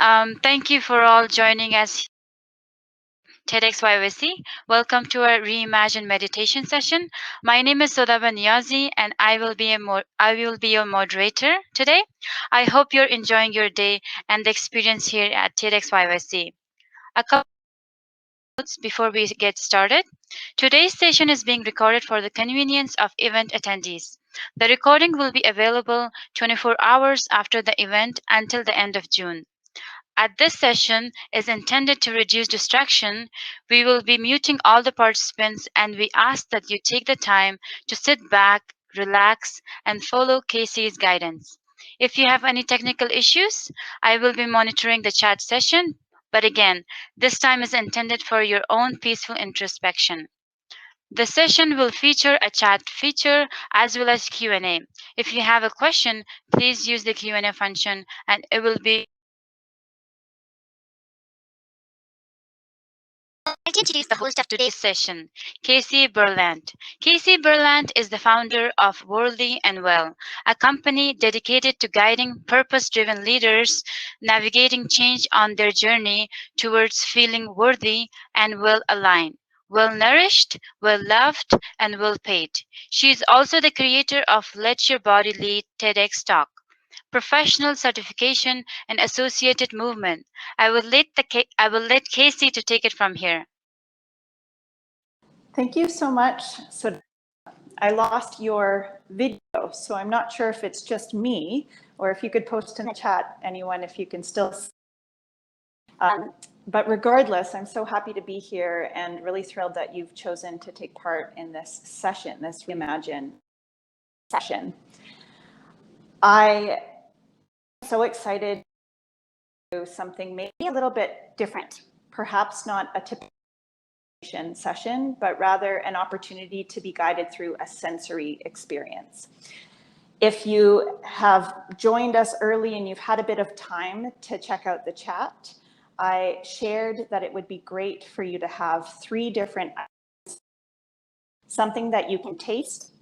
Thank you for all joining us TEDxYOC. Welcome to our Reimagine meditation session. My name is Sodaba Niazi, and I will be your moderator today. I hope you're enjoying your day and the experience here at TEDxYOC. A couple notes before we get started. Today's session is being recorded for the convenience of event attendees. The recording will be available 24 hours after the event until the end of June. As this session is intended to reduce distraction, we will be muting all the participants, and we ask that you take the time to sit back, relax, and follow Casey's guidance. If you have any technical issues, I will be monitoring the chat session, but again, this time is intended for your own peaceful introspection. The session will feature a chat feature as well as Q&A. If you have a question, please use the Q&A function and it will be I'd like to introduce the host of today's session, Casey Berglund. Casey Berglund is the founder of Worthy and Well, a company dedicated to guiding purpose-driven leaders navigating change on their journey towards feeling worthy and well-aligned, well-nourished, well-loved, and well-paid. She is also the creator of Let Your Body Lead TEDx Talk, professional certification, and associated movement. I will let Casey to take it from here. Thank you so much. So I lost your video, so I'm not sure if it's just me or if you could post in the chat, anyone, if you can still see. But regardless, I'm so happy to be here and really thrilled that you've chosen to take part in this session, this Reimagine session. I'm so excited to do something maybe a little bit different, perhaps not a typical session, but rather an opportunity to be guided through a sensory experience. If you have joined us early and you've had a bit of time to check out the chat, I shared that it would be great for you to have 3 different items: something that you can taste,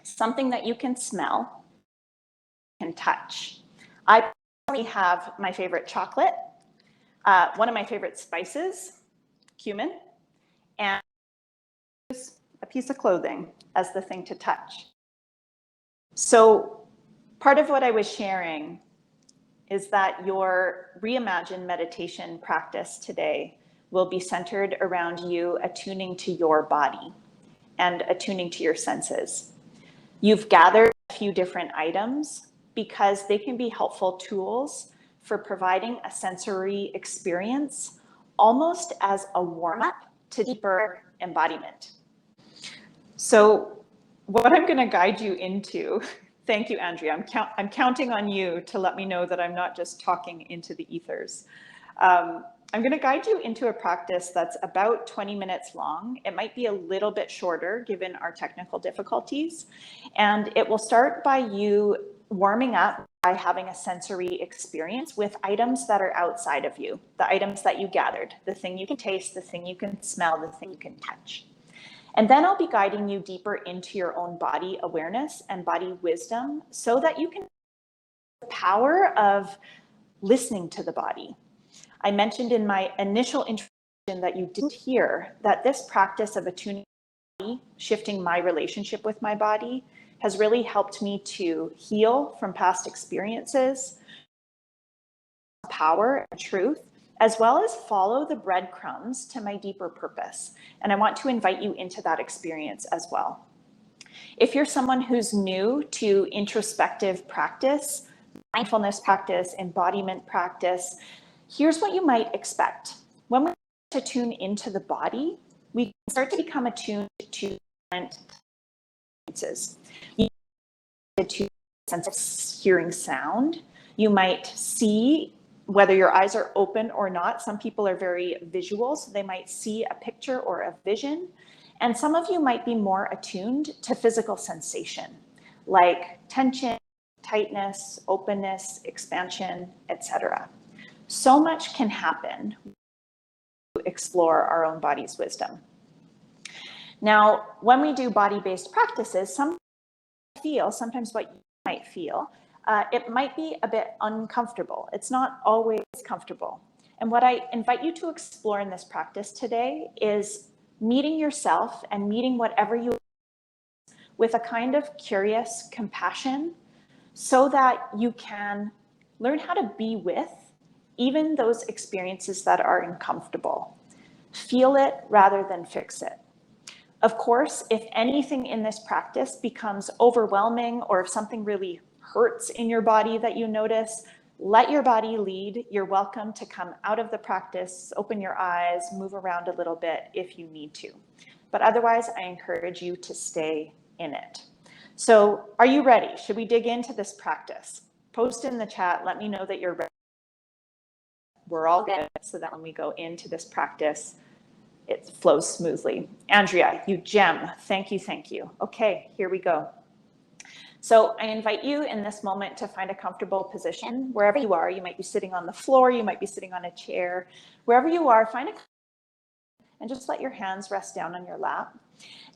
something that you can smell, and touch. I personally have my favorite chocolate, one of my favorite spices, cumin, and a piece of clothing as the thing to touch. So part of what I was sharing is that your Reimagine meditation practice today will be centered around you attuning to your body and attuning to your senses. You've gathered a few different items because they can be helpful tools for providing a sensory experience, almost as a warm-up to deeper embodiment. So what I'm going to guide you into, thank you, Andrea. I'm counting on you to let me know that I'm not just talking into the ethers. I'm going to guide you into a practice that's about 20 minutes long. It might be a little bit shorter given our technical difficulties. And it will start by you warming up by having a sensory experience with items that are outside of you, the items that you gathered, the thing you can taste, the thing you can smell, the thing you can touch. And then I'll be guiding you deeper into your own body awareness and body wisdom so that you can the power of listening to the body. I mentioned in my initial introduction that you didn't hear that this practice of attuning my body, shifting my relationship with my body, has really helped me to heal from past experiences, power and truth, as well as follow the breadcrumbs to my deeper purpose. And I want to invite you into that experience as well. If you're someone who's new to introspective practice, mindfulness practice, embodiment practice, here's what you might expect. When we start to tune into the body, we start to become attuned to different senses. You might to sense of hearing sound. You might see, whether your eyes are open or not. Some people are very visual, so they might see a picture or a vision. And some of you might be more attuned to physical sensation, like tension, tightness, openness, expansion, etc. So much can happen to explore our own body's wisdom. Now, when we do body-based practices, sometimes what you might feel it might be a bit uncomfortable. It's not always comfortable. And what I invite you to explore in this practice today is meeting yourself and meeting whatever you with a kind of curious compassion so that you can learn how to be with even those experiences that are uncomfortable. Feel it rather than fix it. Of course, if anything in this practice becomes overwhelming or if something really hurts in your body that you notice, let your body lead. You're welcome to come out of the practice, open your eyes, move around a little bit if you need to. But otherwise, I encourage you to stay in it. So are you ready? Should we dig into this practice? Post in the chat, let me know that you're ready. We're all good so that when we go into this practice, it flows smoothly. Andrea, you gem. Thank you, thank you. Okay, here we go. So I invite you in this moment to find a comfortable position wherever you are. You might be sitting on the floor, you might be sitting on a chair. Wherever you are, find a and just let your hands rest down on your lap.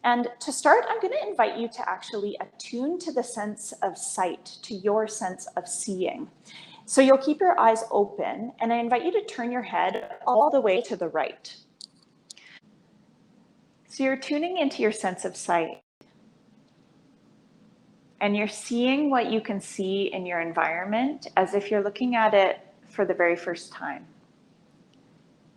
And to start, I'm going to invite you to actually attune to the sense of sight, to your sense of seeing. So you'll keep your eyes open, and I invite you to turn your head all the way to the right. So you're tuning into your sense of sight, and you're seeing what you can see in your environment as if you're looking at it for the very first time.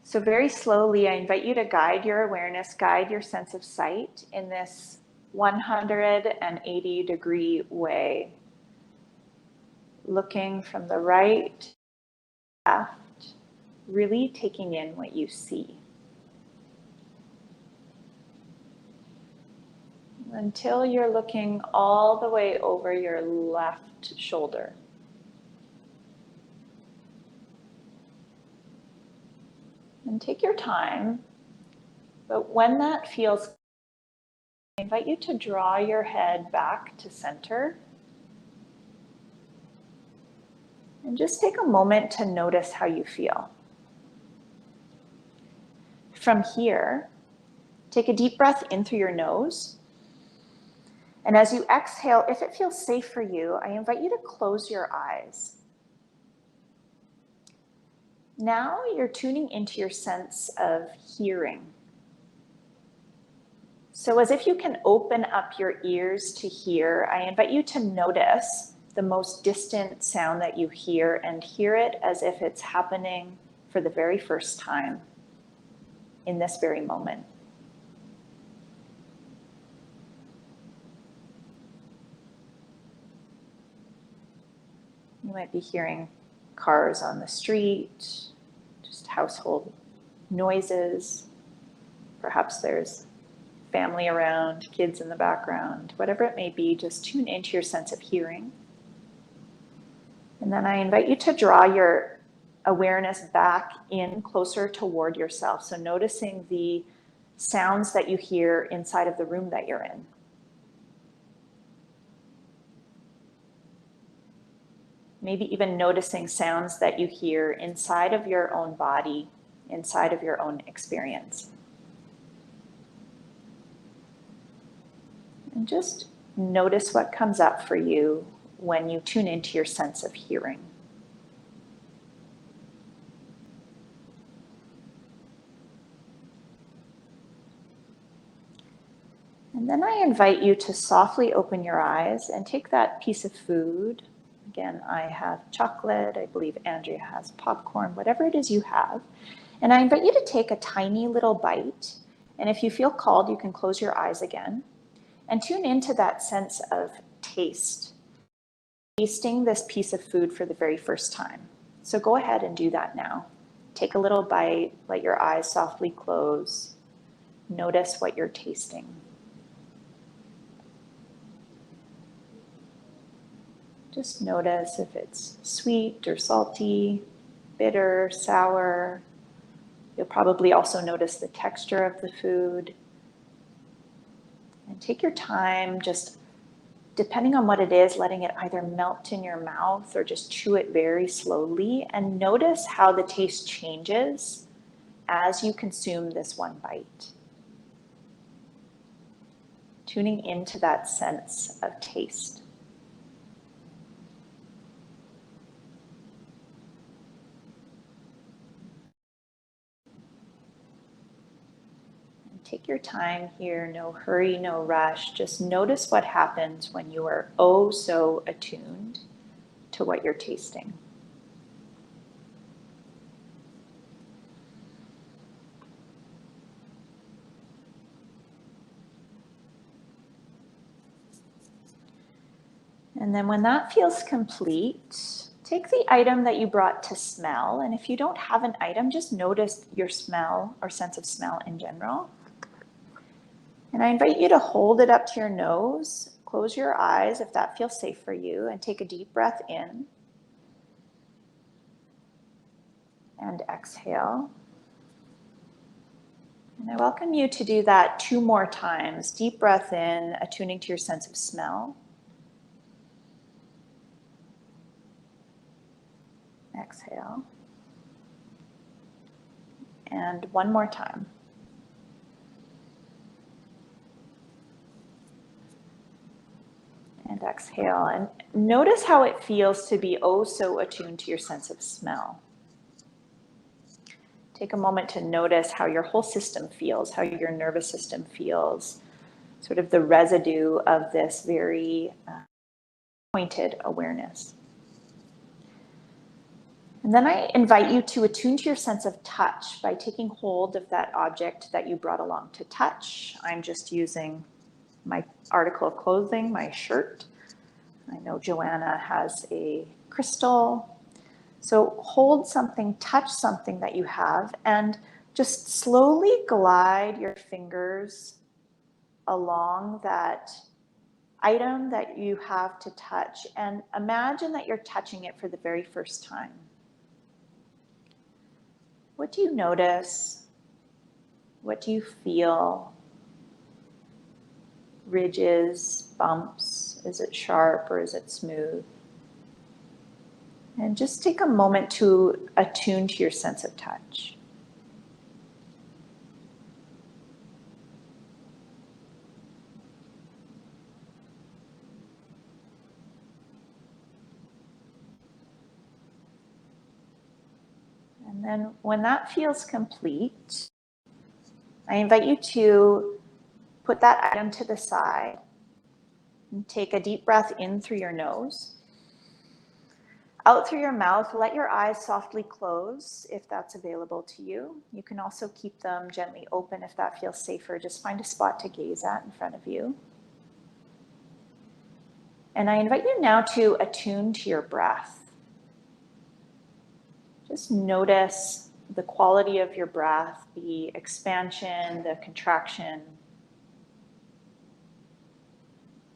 So very slowly, I invite you to guide your awareness, guide your sense of sight in this 180-degree way, looking from the right to the left, really taking in what you see. Until you're looking all the way over your left shoulder. And take your time, but when that feels, I invite you to draw your head back to center. And just take a moment to notice how you feel. From here, take a deep breath in through your nose. And as you exhale, if it feels safe for you, I invite you to close your eyes. Now you're tuning into your sense of hearing. So as if you can open up your ears to hear, I invite you to notice the most distant sound that you hear and hear it as if it's happening for the very first time in this very moment. You might be hearing cars on the street, just household noises. Perhaps there's family around, kids in the background, whatever it may be, just tune into your sense of hearing. And then I invite you to draw your awareness back in closer toward yourself. So noticing the sounds that you hear inside of the room that you're in. Maybe even noticing sounds that you hear inside of your own body, inside of your own experience. And just notice what comes up for you when you tune into your sense of hearing. And then I invite you to softly open your eyes and take that piece of food. Again, I have chocolate, I believe Andrea has popcorn, whatever it is you have. And I invite you to take a tiny little bite. And if you feel called, you can close your eyes again and tune into that sense of taste, tasting this piece of food for the very first time. So go ahead and do that now. Take a little bite, let your eyes softly close. Notice what you're tasting. Just notice if it's sweet or salty, bitter, sour. You'll probably also notice the texture of the food. And take your time, just depending on what it is, letting it either melt in your mouth or just chew it very slowly, and notice how the taste changes as you consume this one bite. Tuning into that sense of taste. take your time here, no hurry, no rush. Just notice what happens when you are oh so attuned to what you're tasting. And then when that feels complete, take the item that you brought to smell. And if you don't have an item, just notice your smell or sense of smell in general. And I invite you to hold it up to your nose, close your eyes if that feels safe for you, and take a deep breath in and exhale. And I welcome you to do that 2 more times. Deep breath in, attuning to your sense of smell. Exhale. And 1 more time. And exhale. And notice how it feels to be oh so attuned to your sense of smell. Take a moment to notice how your whole system feels, how your nervous system feels, sort of the residue of this very pointed awareness. And then I invite you to attune to your sense of touch by taking hold of that object that you brought along to touch. I'm just using my article of clothing, my shirt. I know Joanna has a crystal. So hold something, touch something that you have, and just slowly glide your fingers along that item that you have to touch, and imagine that you're touching it for the very first time. What do you notice? What do you feel? Ridges, bumps? Is it sharp or is it smooth? And just take a moment to attune to your sense of touch. And then when that feels complete, I invite you to put that item to the side and take a deep breath in through your nose. Out through your mouth, let your eyes softly close if that's available to you. You can also keep them gently open if that feels safer. Just find a spot to gaze at in front of you. And I invite you now to attune to your breath. Just notice the quality of your breath, the expansion, the contraction.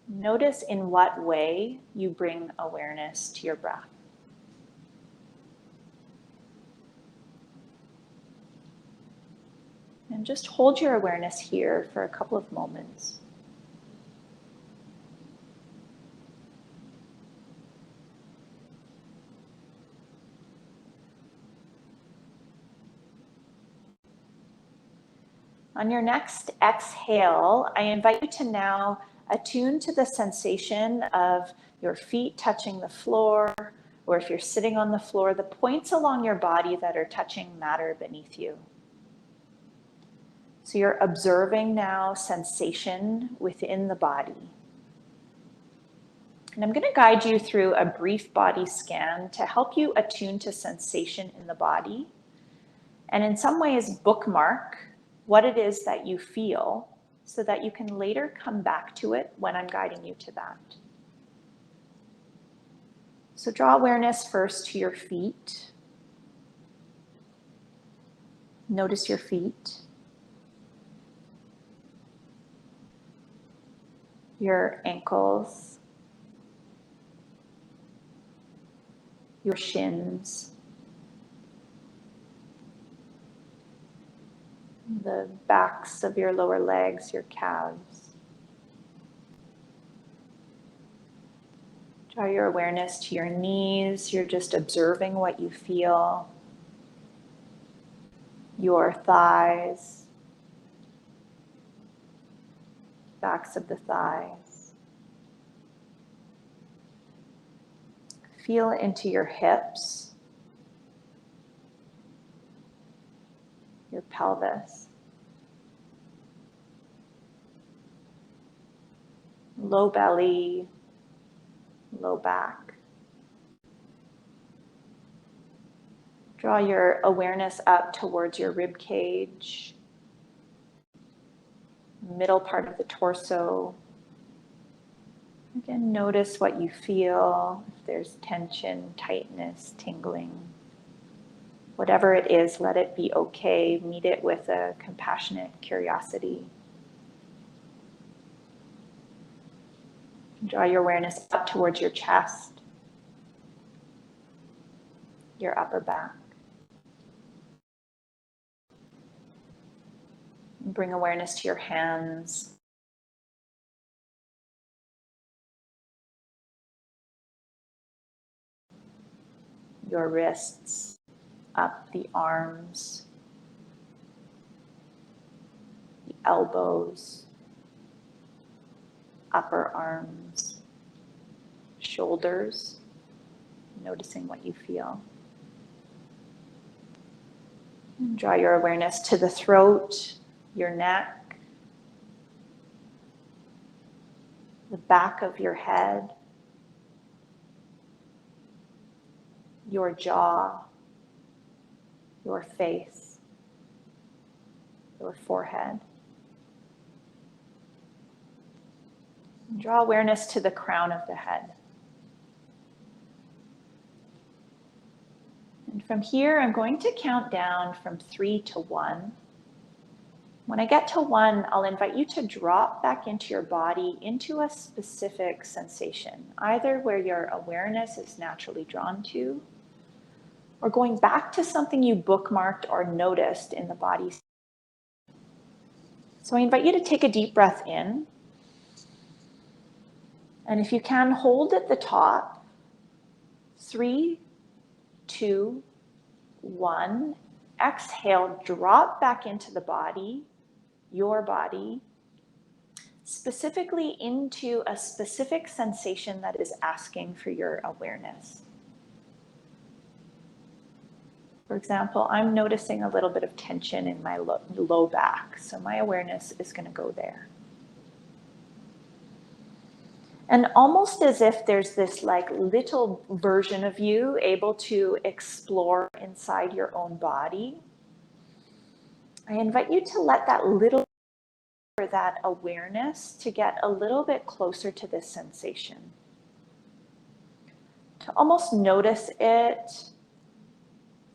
Notice in what way you bring awareness to your breath. And just hold your awareness here for a couple of moments. On your next exhale, I invite you to now attune to the sensation of your feet touching the floor, or if you're sitting on the floor, the points along your body that are touching matter beneath you. So you're observing now sensation within the body. And I'm going to guide you through a brief body scan to help you attune to sensation in the body, and in some ways bookmark what it is that you feel so that you can later come back to it when I'm guiding you to that. So draw awareness first to your feet. Notice your feet, your ankles, your shins, the backs of your lower legs, your calves. Draw your awareness to your knees. You're just observing what you feel. Your thighs, backs of the thighs. Feel into your hips, your pelvis. low belly, low back. Draw your awareness up towards your rib cage, middle part of the torso. Again, notice what you feel, if there's tension, tightness, tingling. Whatever it is, let it be okay. Meet it with a compassionate curiosity. Draw your awareness up towards your chest, your upper back. Bring awareness to your hands. Your wrists, up the arms, the elbows, upper arms, shoulders, noticing what you feel. And draw your awareness to the throat, your neck, the back of your head, your jaw, your face, your forehead. And draw awareness to the crown of the head. And from here, I'm going to count down from 3 to 1. When I get to 1, I'll invite you to drop back into your body into a specific sensation, either where your awareness is naturally drawn to, or going back to something you bookmarked or noticed in the body. So I invite you to take a deep breath in. And if you can, hold at the top. 3, 2, 1. Exhale, drop back into the body, your body, specifically into a specific sensation that is asking for your awareness. For example, I'm noticing a little bit of tension in my low back, so my awareness is going to go there. And almost as if there's this like little version of you able to explore inside your own body, I invite you to let that little, or that awareness to get a little bit closer to this sensation. To almost notice it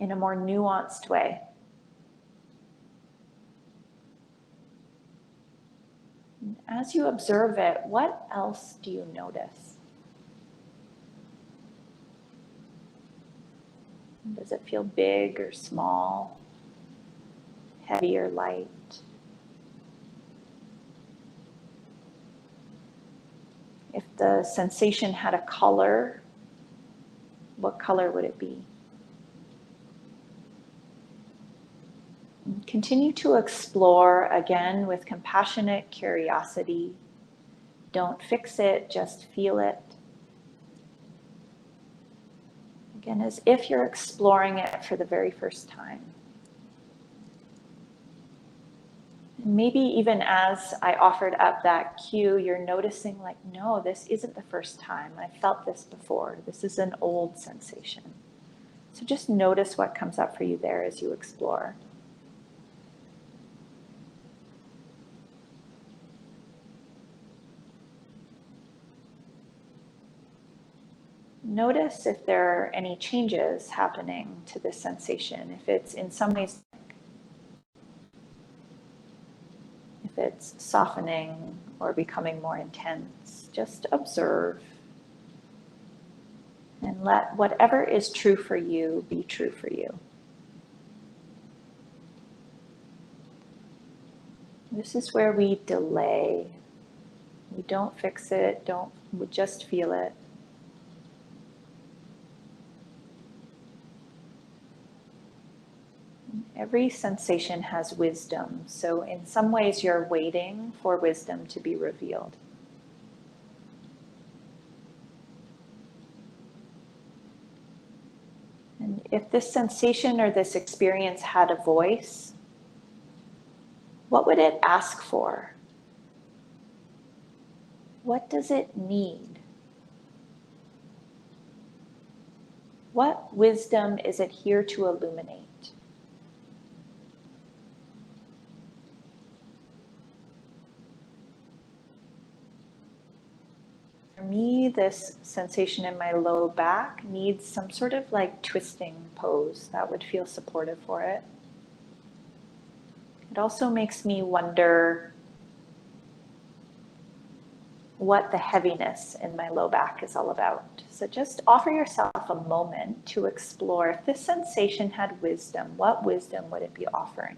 in a more nuanced way. And as you observe it, what else do you notice? Does it feel big or small, heavy or light? If the sensation had a color, what color would it be? And continue to explore again with compassionate curiosity. Don't fix it, just feel it. Again, as if you're exploring it for the very first time. And maybe even as I offered up that cue, you're noticing like, no, this isn't the first time. I felt this before. This is an old sensation. So just notice what comes up for you there as you explore. Notice if there are any changes happening to this sensation, if it's in some ways, if it's softening or becoming more intense. Just observe and let whatever is true for you be true for you. This is where we delay. We don't fix it, we just feel it. Every sensation has wisdom, so in some ways you're waiting for wisdom to be revealed. And if this sensation or this experience had a voice, what would it ask for? What does it need? What wisdom is it here to illuminate? For me, this sensation in my low back needs some sort of like twisting pose that would feel supportive for it. It also makes me wonder what the heaviness in my low back is all about. So just offer yourself a moment to explore if this sensation had wisdom, what wisdom would it be offering?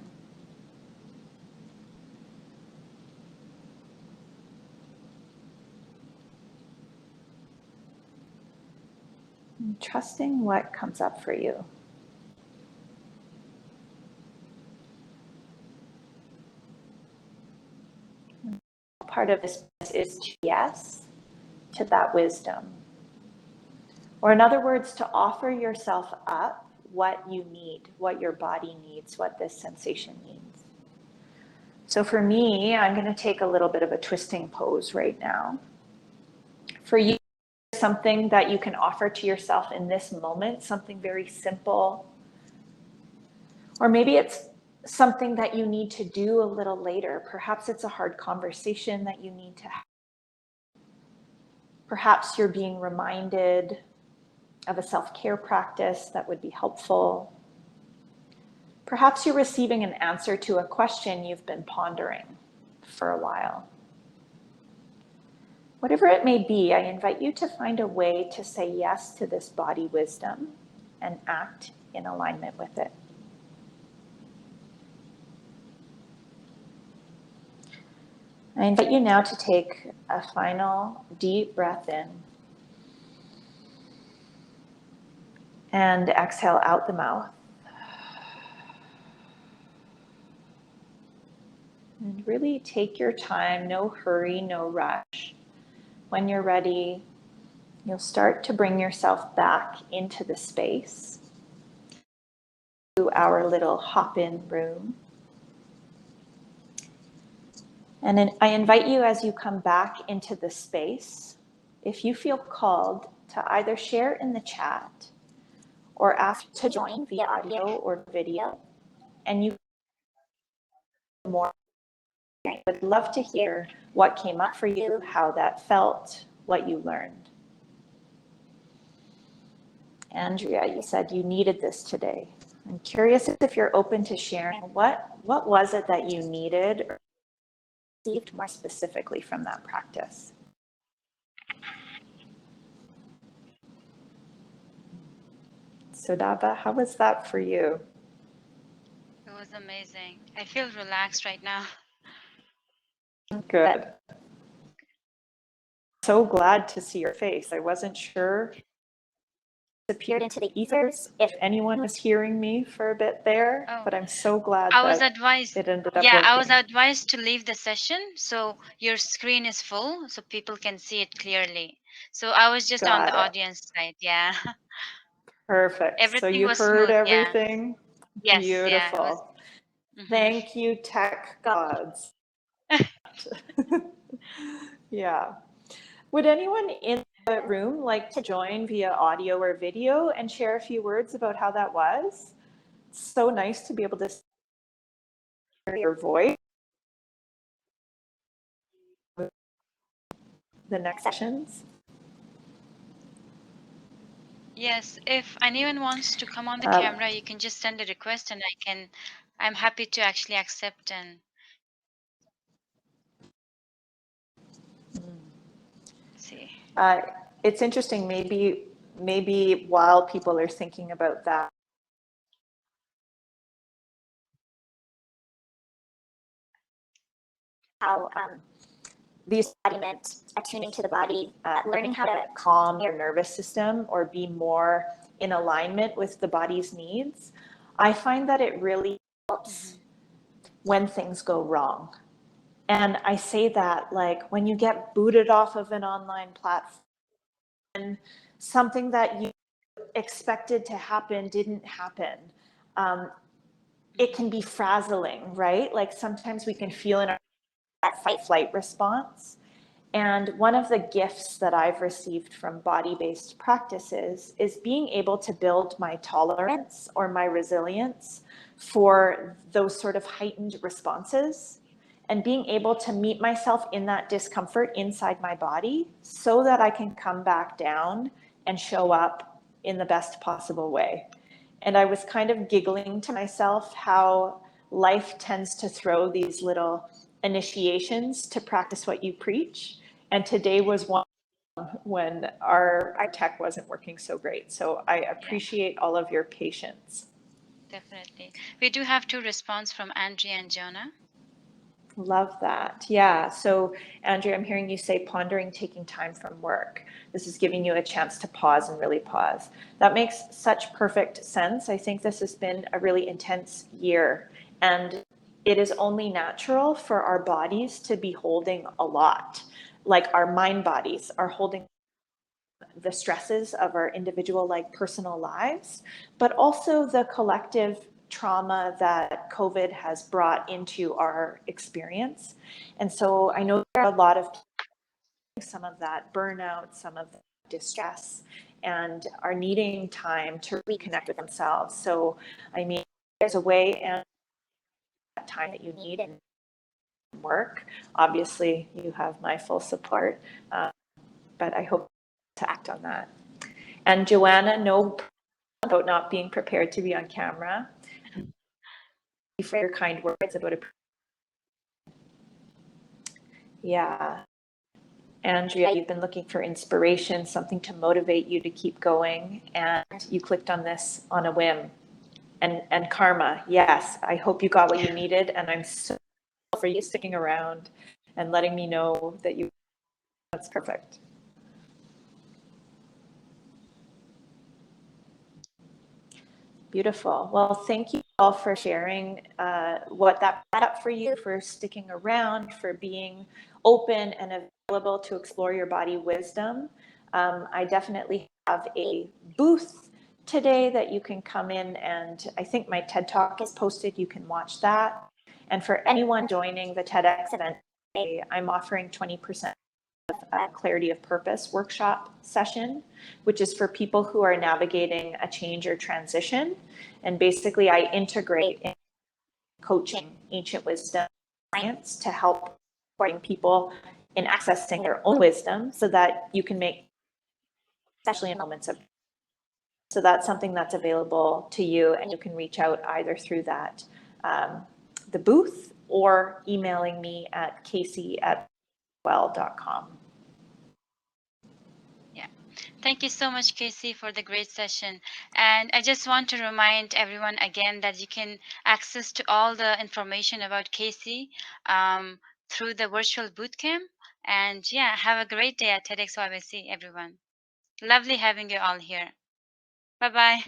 And trusting what comes up for you. Part of this is to yes to that wisdom. Or in other words, to offer yourself up what you need, what your body needs, what this sensation needs. So for me, I'm going to take a little bit of a twisting pose right now. For you, something that you can offer to yourself in this moment, something very simple. Or maybe it's something that you need to do a little later. Perhaps it's a hard conversation that you need to have. Perhaps you're being reminded of a self-care practice that would be helpful. Perhaps you're receiving an answer to a question you've been pondering for a while. Whatever it may be, I invite you to find a way to say yes to this body wisdom and act in alignment with it. I invite you now to take a final deep breath in and exhale out the mouth. And really take your time, no hurry, no rush. When you're ready, you'll start to bring yourself back into the space, to our little hop-in room. And then I invite you, as you come back into the space, if you feel called, to either share in the chat or ask to join via audio or video. And you more. I would love to hear what came up for you, how that felt, what you learned. Andrea, you said you needed this today. I'm curious if you're open to sharing what was it that you needed or received more specifically from that practice? Sodava, how was that for you? It was amazing. I feel relaxed right now. Good. So glad to see your face. I wasn't sure. Appeared into the ethers if anyone was hearing me for a bit there, but I'm so glad I was that advised. it ended up Yeah, working. I was advised to leave the session so your screen is full so people can see it clearly. So I was just on the audience side. Yeah. Perfect. So Everything you was heard smooth. Yeah. everything? Yes. Yeah. It was. Beautiful. Thank you, tech gods. Yeah. Would anyone in the room like to join via audio or video and share a few words about how that was? It's so nice to be able to hear your voice. The next sessions. Yes, if anyone wants to come on the camera, you can just send a request and I'm happy to actually accept and see. It's interesting, maybe while people are thinking about that, how these embodiment, attuning to the body, learning how to calm your nervous system or be more in alignment with the body's needs, I find that it really helps when things go wrong. And I say that like when you get booted off of an online platform and something that you expected to happen didn't happen. It can be frazzling, right? Like sometimes we can feel in our fight flight response. And one of the gifts that I've received from body-based practices is being able to build my tolerance or my resilience for those sort of heightened responses, and being able to meet myself in that discomfort inside my body so that I can come back down and show up in the best possible way. And I was kind of giggling to myself how life tends to throw these little initiations to practice what you preach. And today was one when our tech wasn't working so great. So I Yeah, appreciate all of your patience. definitely. We do have two response from Andrea and Jonah. Love that. Yeah. So, Andrea, I'm hearing you say pondering taking time from work. This is giving you a chance to pause and really pause. That makes such perfect sense. I think this has been a really intense year, and it is only natural for our bodies to be holding a lot. Like our mind bodies are holding the stresses of our individual, like personal lives, but also the collective trauma that COVID has brought into our experience. And so I know there are a lot of some of that burnout, some of the distress, and are needing time to reconnect with themselves. So, I mean, there's a way and that time that you need and work. Obviously, you have my full support, but I hope to act on that. And Joanna, no about not being prepared to be on camera. Thank you for your kind words about it. Yeah. Andrea, you've been looking for inspiration, something to motivate you to keep going, and you clicked on this on a whim. And karma, yes, I hope you got what you needed, and I'm so grateful for you sticking around and letting me know that you. That's perfect. Beautiful. Well, thank you all for sharing what that brought up for you, for sticking around, for being open and available to explore your body wisdom. I definitely have a booth today that you can come in, and I think my TED Talk is posted. You can watch that. And for anyone joining the TEDx event, I'm offering 20% clarity of purpose workshop session, which is for people who are navigating a change or transition. And basically, I integrate in coaching ancient wisdom science to help supporting people in accessing their own wisdom so that you can make, especially in moments of. So that's something that's available to you, and you can reach out either through that the booth or emailing me at casey@well.com. Yeah. Thank you so much, Casey, for the great session. And I just want to remind everyone again that you can access to all the information about Casey through the virtual bootcamp. And yeah, have a great day at TEDx YBC, everyone. Lovely having you all here. Bye bye.